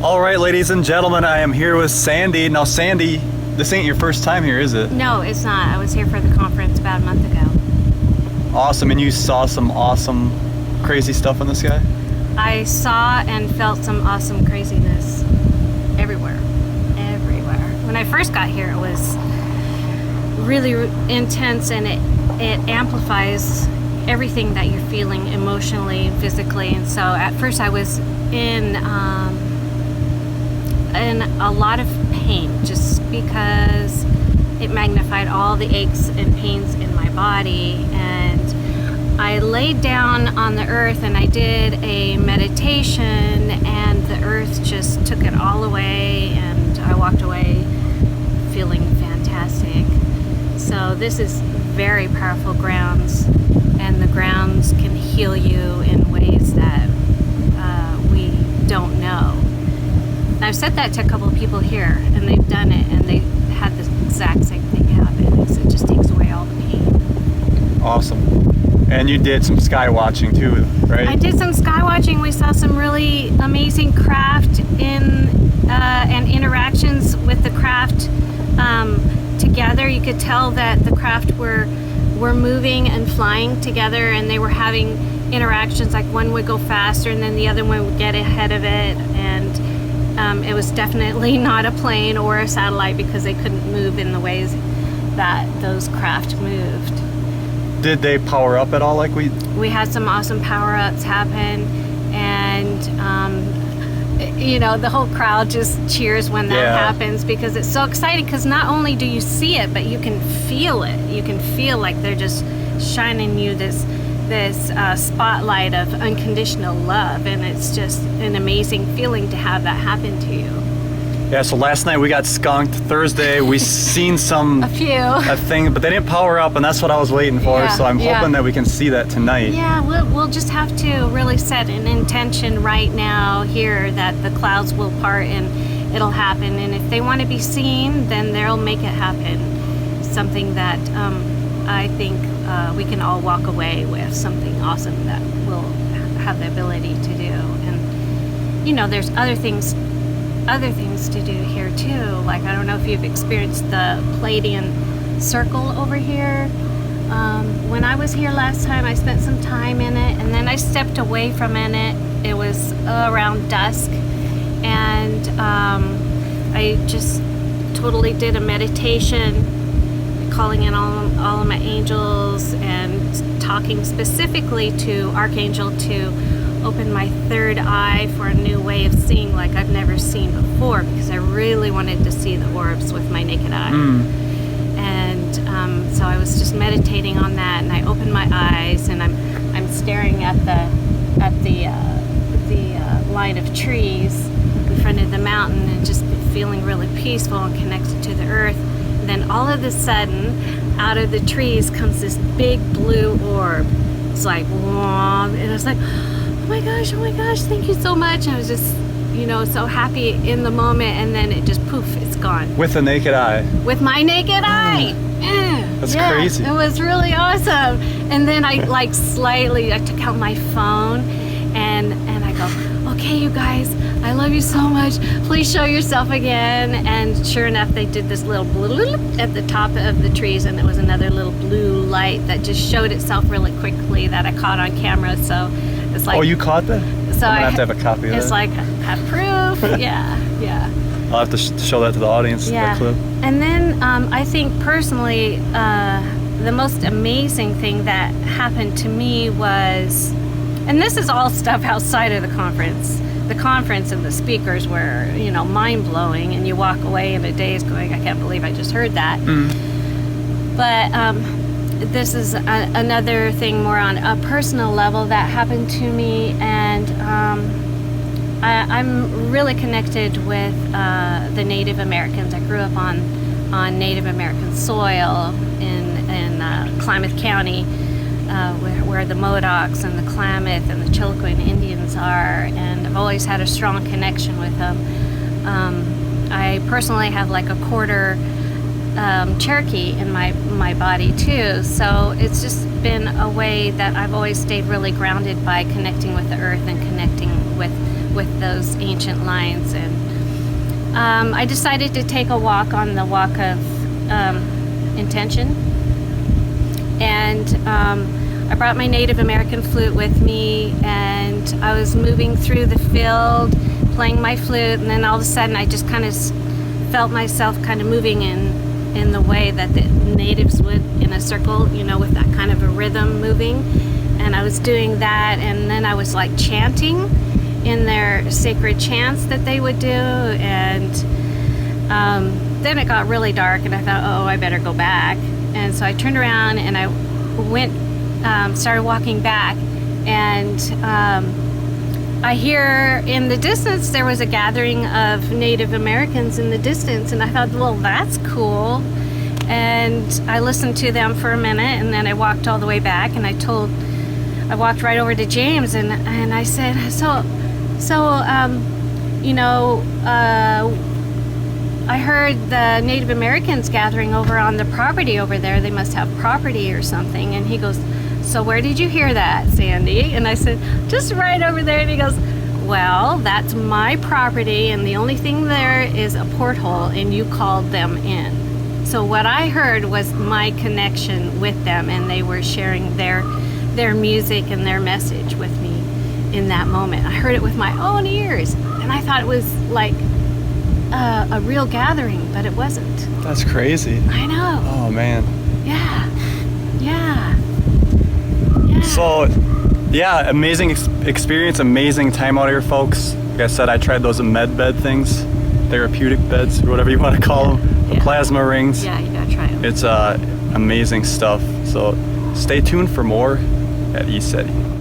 All right, ladies and gentlemen, I am here with Sandy. Now, Sandy, this ain't your first time here, is it? No, it's not. I was here for the conference about a month ago. Awesome, and you saw some awesome, crazy stuff in the sky? I saw and felt some awesome craziness everywhere. When I first got here, it was really intense, and it amplifies everything that you're feeling emotionally, physically. And so at first I was in a lot of pain, just because it magnified all the aches and pains in my body. And I laid down on the earth and I did a meditation, and the earth just took it all away, and I walked away feeling fantastic. So this is very powerful grounds, and the grounds can heal you in ways that we don't know. I've said that to a couple of people here, and they've done it, and they had the exact same thing happen. It just takes away all the pain. Awesome. And you did some sky watching too, right? I did some sky watching. We saw some really amazing craft and interactions with the craft together. You could tell that the craft were moving and flying together, and they were having interactions, like one would go faster and then the other one would get ahead of it. And it was definitely not a plane or a satellite, because they couldn't move in the ways that those craft moved. Did they power up at all like we had some awesome power-ups happen, and the whole crowd just cheers when that happens, because it's so exciting, because not only do you see it, but you can feel it. You can feel like they're just shining you this spotlight of unconditional love, and it's just an amazing feeling to have that happen to you. Yeah, so last night we got skunked. Thursday we seen a thing, but they didn't power up, and that's what I was waiting for. So I'm hoping that we can see that tonight. Yeah, we'll just have to really set an intention right now here that the clouds will part and it'll happen. And if they want to be seen, then they'll make it happen. Something that I think we can all walk away with, something awesome that we'll have the ability to do. And there's other things to do here too. Like, I don't know if you've experienced the Palladian circle over here. When I was here last time, I spent some time in it, and then I stepped away from it. It was around dusk, and I just totally did a meditation, calling in all of my angels and talking specifically to Archangel to open my third eye for a new way of seeing, like I've never seen before, because I really wanted to see the orbs with my naked eye. And so I was just meditating on that, and I opened my eyes, and I'm staring at the line of trees in front of the mountain, and just feeling really peaceful and connected to the earth. And then all of a sudden, out of the trees comes this big blue orb. It's like, whoa, and I was like, oh my gosh, thank you so much. And I was just, so happy in the moment, and then it just poof, it's gone. With the naked eye. With my naked eye. That's crazy. It was really awesome. And then I took out my phone and I go, okay, you guys, I love you so much. Please show yourself again. And sure enough, they did this little blue at the top of the trees, and it was another little blue light that just showed itself really quickly that I caught on camera. So it's like, oh, you caught that? So I'm gonna have to have a copy of that. It's like, I have proof. Yeah. I'll have to show that to the audience, that clip. And then I think personally, the most amazing thing that happened to me was, and this is all stuff outside of the conference. The conference and the speakers were, mind-blowing, and you walk away in a daze going, I can't believe I just heard that. But this is another thing more on a personal level that happened to me, and I'm really connected with the Native Americans. I grew up on Native American soil in Klamath County, where the Modocs and the Klamath and the Chilcotin Indians are, and I've always had a strong connection with them. I personally have like a quarter Cherokee in my body too, so it's just been a way that I've always stayed really grounded by connecting with the earth and connecting with with those ancient lines. And I decided to take a walk on the walk of intention, and I brought my Native American flute with me, and I was moving through the field playing my flute, and then all of a sudden I just kind of felt myself kind of moving in the way that the natives would, in a circle, you know, with that kind of a rhythm moving. And I was doing that, and then I was like chanting in their sacred chants that they would do. And then it got really dark, and I thought, oh, I better go back. And so I turned around and I went, started walking back, and I hear in the distance there was a gathering of Native Americans in the distance, and I thought, well, that's cool. And I listened to them for a minute, and then I walked all the way back, and I walked right over to James, and I said, you know, I heard the Native Americans gathering over on the property over there. They must have property or something. And he goes, so where did you hear that, Sandy? And I said, just right over there. And he goes, well, that's my property, and the only thing there is a porthole, and you called them in. So what I heard was my connection with them, and they were sharing their music and their message with me in that moment. I heard it with my own ears, and I thought it was like a real gathering, but it wasn't. That's crazy. I know. Oh man. Yeah. So, yeah, amazing experience, amazing time out here, folks. Like I said, I tried those med bed things, therapeutic beds, or whatever you want to call them, the plasma rings. Yeah, you gotta try them. It's amazing stuff. So, stay tuned for more at ECETI.